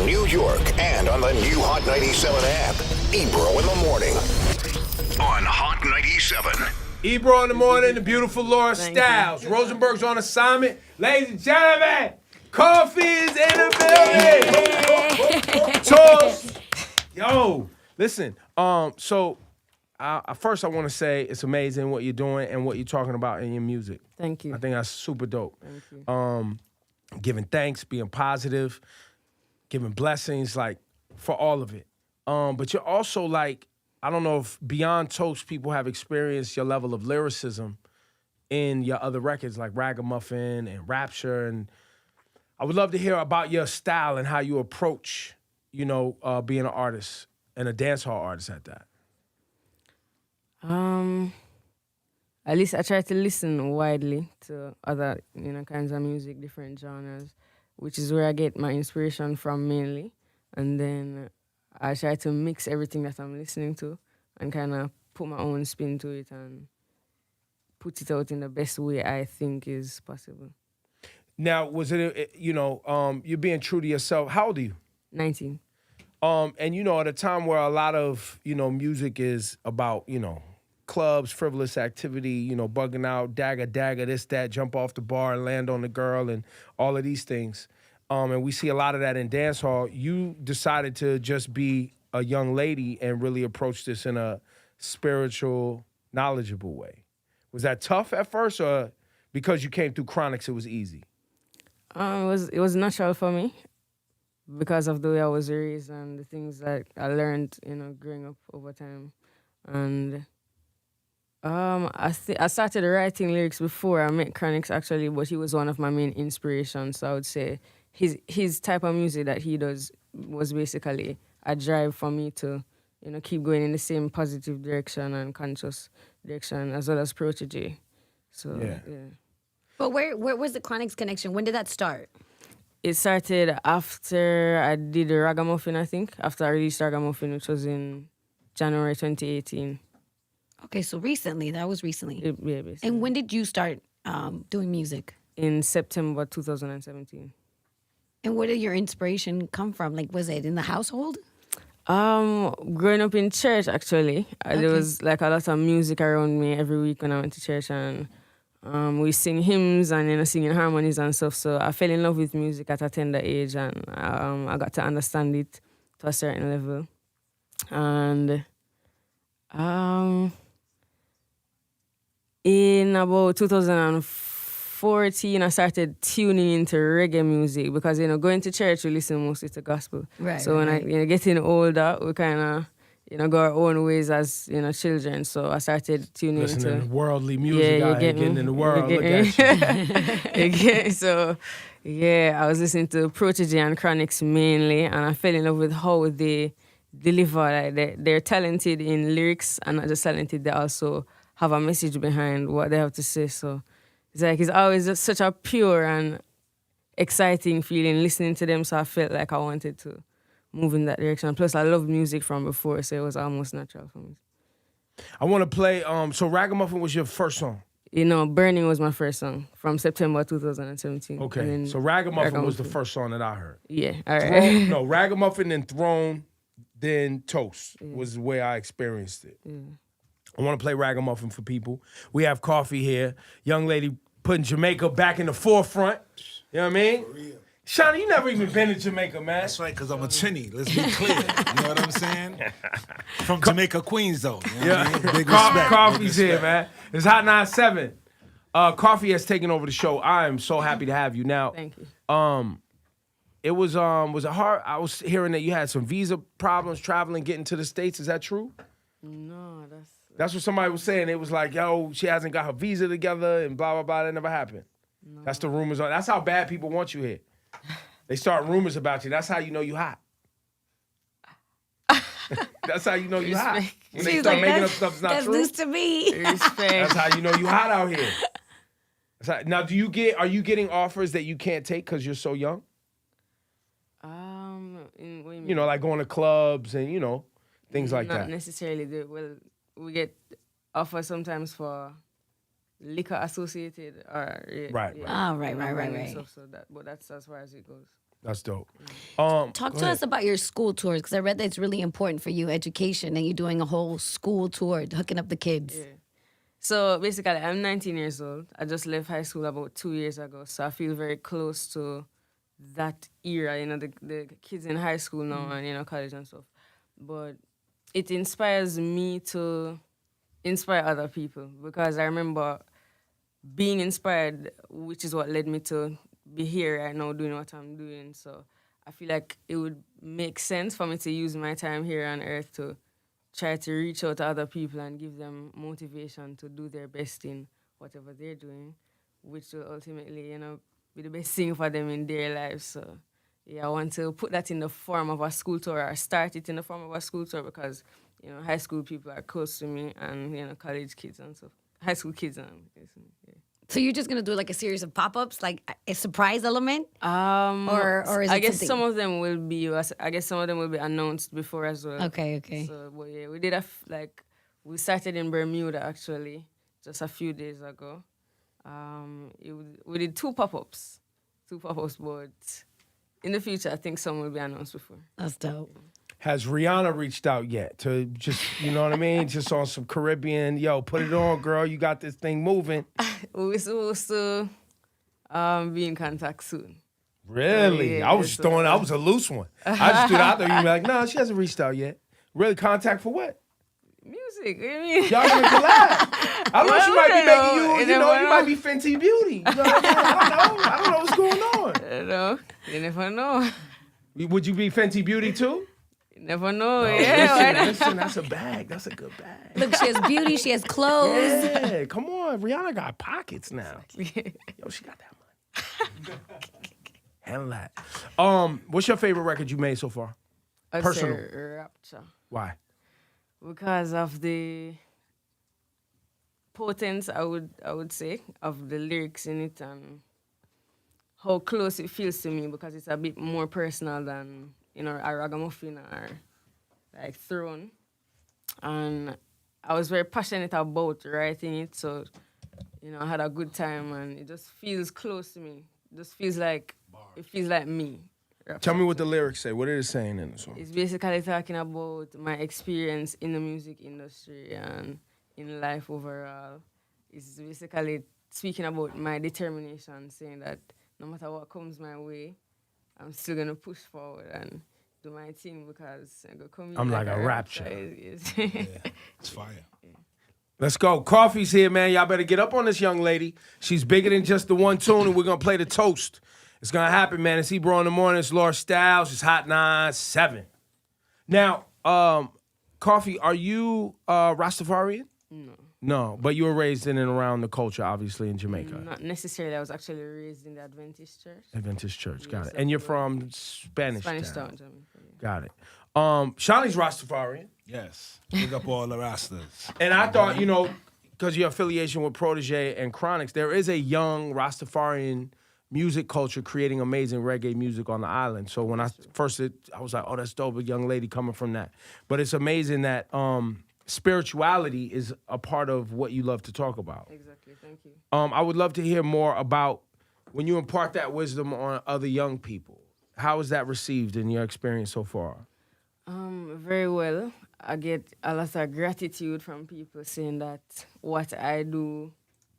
New York and on the new Hot 97 app. Ebro in the morning on Hot 97. Ebro in the morning, the beautiful Laura Styles. Rosenberg's on assignment. Ladies and gentlemen, Koffee is in the building. Toast. Yo, listen. So first I want to say it's amazing what you're doing and what you're talking about in your music. Thank you. I think that's super dope. Thank you. Giving thanks, being positive, giving blessings, like for all of it. But you're also like, I don't know if beyond Toast people have experienced your level of lyricism in your other records like Ragamuffin and Rapture, and I would love to hear about your style and how you approach, being an artist and a dancehall artist at that. At least I try to listen widely to other, kinds of music, different genres, which is where I get my inspiration from mainly. And then I try to mix everything that I'm listening to and kind of put my own spin to it and put it out in the best way I think is possible. Now, was it, you're being true to yourself. How old are you? 19. And, at a time where a lot of, music is about, clubs, frivolous activity, bugging out, dagger, this, that, jump off the bar and land on the girl and all of these things. And we see a lot of that in dancehall. You decided to just be a young lady and really approach this in a spiritual, knowledgeable way. Was that tough at first, or because you came through Chronics, it was easy? It was natural for me because of the way I was raised and the things that I learned, growing up over time. And I started writing lyrics before I met Chronics, actually, but he was one of my main inspirations. So I would say his type of music that he does was basically a drive for me to, keep going in the same positive direction and conscious direction, as well as Protege. So, yeah. But where was the Chronics connection? When did that start? It started after I did Ragamuffin, I think. After I released Ragamuffin, which was in January 2018. Okay, so recently. That was recently. Yeah, basically. And when did you start doing music? In September 2017. And where did your inspiration come from? Like, was it in the household? Growing up in church, actually. There was like a lot of music around me every week when I went to church, and we sing hymns and singing harmonies and stuff. So I fell in love with music at a tender age, and I got to understand it to a certain level. And in about 2014, I started tuning into reggae music because, going to church, we listen mostly to gospel. Right. So when I, getting older, we kind of, go our own ways as, children. So I started tuning Listening into to worldly music, getting in the world. Look at you. So, I was listening to Protege and Chronics mainly, and I fell in love with how they deliver. Like they're talented in lyrics, and not just talented, they also have a message behind what they have to say. So it's always just such a pure and exciting feeling listening to them. So I felt like I wanted to move in that direction. Plus, I loved music from before, so it was almost natural for me. I want to play. So Ragamuffin was your first song. Burning was my first song from September 2017. Okay, so Ragamuffin was the first song that I heard. Yeah, all right. Ragamuffin, then Throne, then Toast was the way I experienced it. Yeah. I want to play Ragamuffin for people. We have Koffee here. Young lady putting Jamaica back in the forefront. You know what I mean? For real. Shawnee, you never even been to Jamaica, man. That's right, because I'm a chinny. Let's be clear. You know what I'm saying? From Jamaica, Queens, though. You know what I mean? Big respect. Coffee's here, man. It's Hot 97. Koffee has taken over the show. I am so happy to have you. Now, Thank you. it was it hard? I was hearing that you had some visa problems traveling, getting to the States. Is that true? No, That's what somebody was saying. It was like, yo, she hasn't got her visa together and blah, blah, blah. That never happened. No. That's the rumors. That's how bad people want you here. They start rumors about you. That's how you know you hot. That's how you know you hot. When they start making up stuff that's not true. That's news to me. That's how you know you hot out here. Now, are you getting offers that you can't take because you're so young? Like going to clubs and, things like that. Not necessarily. We get offers sometimes for liquor associated or right. Oh, right. Stuff, but that's as far as it goes. That's dope. Talk go to ahead. us about your school tours, because I read that it's really important for you, education, and you're doing a whole school tour, hooking up the kids. Yeah. So basically, I'm 19 years old. I just left high school about 2 years ago, so I feel very close to that era, the kids in high school now and, college and stuff. But it inspires me to inspire other people because I remember being inspired, which is what led me to be here right now doing what I'm doing. So I feel like it would make sense for me to use my time here on earth to try to reach out to other people and give them motivation to do their best in whatever they're doing, which will ultimately, be the best thing for them in their lives. So yeah, I want to put that in the form of a school tour, or start it in the form of a school tour because, high school people are close to me and, college kids and stuff. High school kids and yeah. So you're just gonna do like a series of pop-ups, like a surprise element, Or is it I guess something- some of them will be. I guess some of them will be announced before as well. Okay. So, but yeah, we did we started in Bermuda actually just a few days ago. We did two pop-ups, but in the future I think some will be announced before. That's dope. Has Rihanna reached out yet to just, you know what I mean? Just on some Caribbean, yo, put it on, girl. You got this thing moving. We're supposed to be in contact soon. Really? Yeah, I was a loose one. I just threw it out there. You'd be like, no, she hasn't reached out yet. Really, contact for what? Music, what do you mean? Y'all gonna collab. I don't know, she might be making you might be Fenty Beauty. You know what I mean? I don't know what's going on. You never know. Would you be Fenty Beauty too? You never know, Listen, that's a bag. That's a good bag. Look, she has beauty, she has clothes. Yeah, come on. Rihanna got pockets now. Yo, she got that money. Handle that. What's your favorite record you made so far? I'd Personal. say Rapture. Why? Because of the potence, I would say, of the lyrics in it and how close it feels to me because it's a bit more personal than, a ragamuffin or like Throne. And I was very passionate about writing it, so, I had a good time and it just feels close to me. It just feels like, me. Tell me what the lyrics say. What are they saying in the song? It's basically talking about my experience in the music industry and in life overall. It's basically speaking about my determination, saying that no matter what comes my way, I'm still gonna push forward and do my thing because I'm like a rapture. It's fire. Let's go. Koffee's here, man. Y'all better get up on this young lady. She's bigger than just the one tune, and we're gonna play the toast. It's gonna happen, man. It's Ebro in the morning. It's Laura Styles. It's Hot 97. Now, Koffee, are you Rastafarian? No. No, but you were raised in and around the culture, obviously, in Jamaica. Not necessarily. I was actually raised in the Adventist church. Adventist church, got Yes, it. And you're from Spanish Town, Town. Jamaica. Got it. Shawnee's Rastafarian. Yes. Big up all the Rastas. And I thought, because your affiliation with Protege and Chronics, there is a young Rastafarian music culture creating amazing reggae music on the island. So when I was like, oh, that's dope, a young lady coming from that. But it's amazing that spirituality is a part of what you love to talk about. Exactly. Thank you. I would love to hear more about when you impart that wisdom on other young people. How is that received in your experience so far? Very well. I get a lot of gratitude from people saying that what I do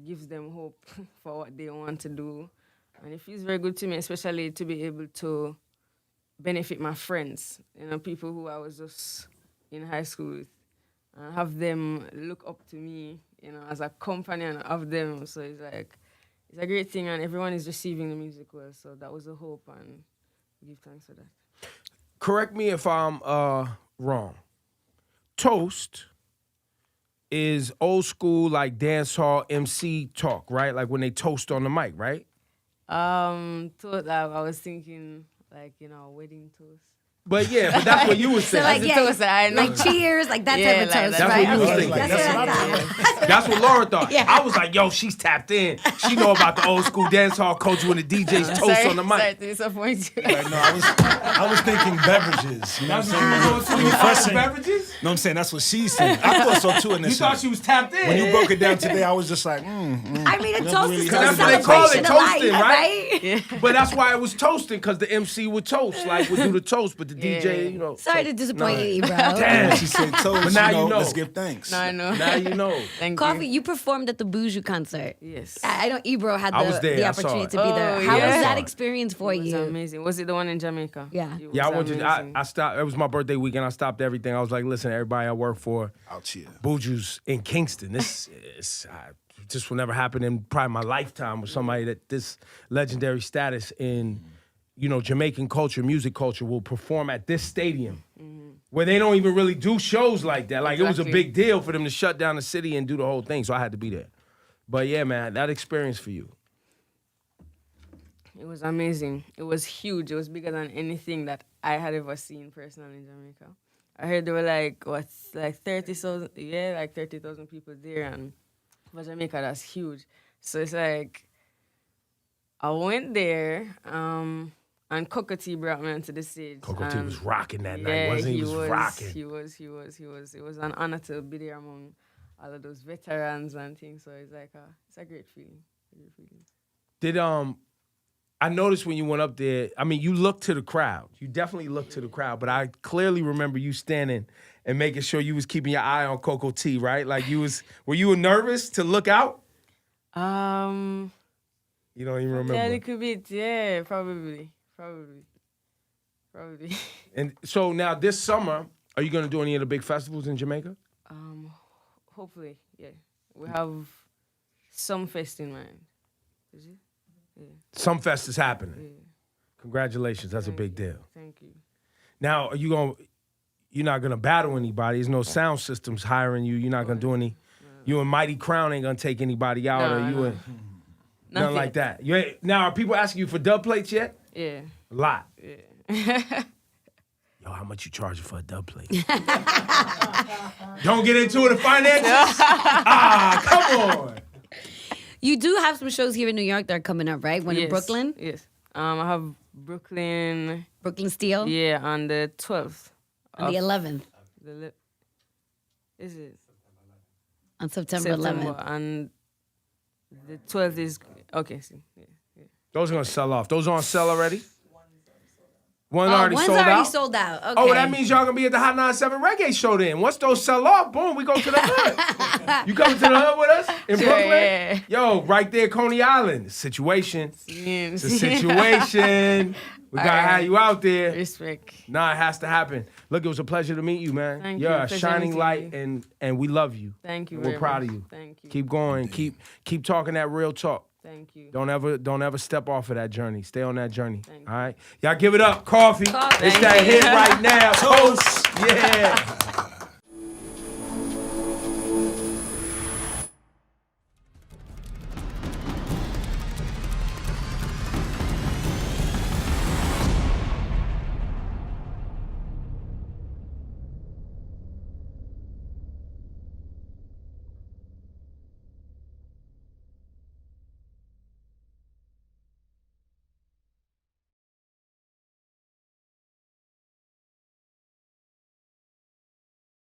gives them hope for what they want to do. And it feels very good to me, especially to be able to benefit my friends, people who I was just in high school with, and have them look up to me, as a companion of them. So it's a great thing, and everyone is receiving the music well. So that was a hope, and give thanks for that. Correct me if I'm wrong. Toast is old school, like dance hall MC talk, right? Like when they toast on the mic, right? I was thinking wedding toast. But that's what you was So saying. like, toast, I know. like cheers, like that Yeah, type of like toast, that. right? That's what you was Okay, thinking. that's what I thought. That's what Laura thought. Yeah. I was like, yo, she's tapped in. She know about the old school dance hall culture when the DJ's toast on the Sorry mic. to disappoint you. Like, no, I was thinking beverages. You know what I'm saying? Refreshing beverages? No, I'm saying that's what she's saying. I thought so too You initially. thought she was tapped in. When you broke it down today, I was just like, I mean, a Never toast really is had still a that. That's what they celebration call of it, toasting, life, right? right? But that's why it was toasting, because the MC would toast, like would do the toast, but the DJ, you know. Sorry so- to disappoint no. you, bro. Damn. she said toast, But now you know. let's give thanks. No, I know. Now you know. Thank Coffee, you. you performed at the Buju concert. Yes. I know Ebro had I was there, the I saw opportunity it. to be there. Oh, How yeah. was that experience for It was you? amazing. Was it the one in Jamaica? Yeah. It Yeah, I was went to. amazing. I stopped. It was my birthday weekend. I stopped everything. I was like, listen, everybody I work for, Out here. Buju's in Kingston. This just will never happen in probably my lifetime with somebody that this legendary status in, Jamaican culture, music culture, will perform at this stadium. Where they don't even really do shows like that. Like, it was a Exactly. big deal for them to shut down the city and do the whole thing, so I had to be there. But yeah, man, that experience for you. It was amazing. It was huge. It was bigger than anything that I had ever seen personally in Jamaica. I heard there were like 30,000, like 30,000 people there, and for Jamaica, that's huge. So it's like, I went there, and Koffee brought me onto the stage. Cocoa and was rocking that night, yeah, wasn't he? He was rocking. He was. It was an honor to be there among all of those veterans and things. So it's like, it's a great feeling. Did I noticed when you went up there, I mean, you looked to the crowd. You definitely looked to the crowd, but I clearly remember you standing and making sure you was keeping your eye on Coco T, right? Like were you nervous to look out? You don't even remember. Yeah, a little bit. Yeah, probably. And so now this summer, are you gonna do any of the big festivals in Jamaica? Hopefully, yeah. We have Sumfest in mind. Is it? Sumfest is happening. Yeah. Congratulations, that's a big you. deal. Thank you. Now, you're not gonna battle anybody. There's no sound systems hiring you. You're not gonna do any. You and Mighty Crown ain't gonna take anybody out, or you and nothing like that. You ain't, now, are people asking you for dub plates yet? Yeah. A lot. Yeah. Yo, how much you charging for a dub plate? Don't get into it, the finances. Come on. You do have some shows here in New York that are coming up, right? One in Yes, Brooklyn, Yes. I have Brooklyn. Brooklyn Steel, Yeah, on the 12th. on the 11th, Is it on September September? 11th. And the 12th is okay. See, yeah. Those are gonna sell off. Those are on sale already? One Oh, already one's sold already out? sold out. Okay. Oh, that means y'all gonna be at the Hot 97 Reggae Show then. Once those sell off, boom, we go to the hood. You coming to the hood with us in Sure, Brooklyn? yeah. Yo, right there, Coney Island. Situation. It's a situation. We gotta have you out there. Respect. Nah, it has to happen. Look, it was a pleasure to meet you, man. Thank You're you. a Pleasure shining meeting light, you. and we love you. Thank you. We're very proud much. of you. Thank you. Keep going. Keep talking that real talk. Thank you. Don't ever step off of that journey. Stay on that journey. Thank All right? Y'all give it up. Coffee. Coffee. It's Thank that you. hit right now. Toast. Yeah.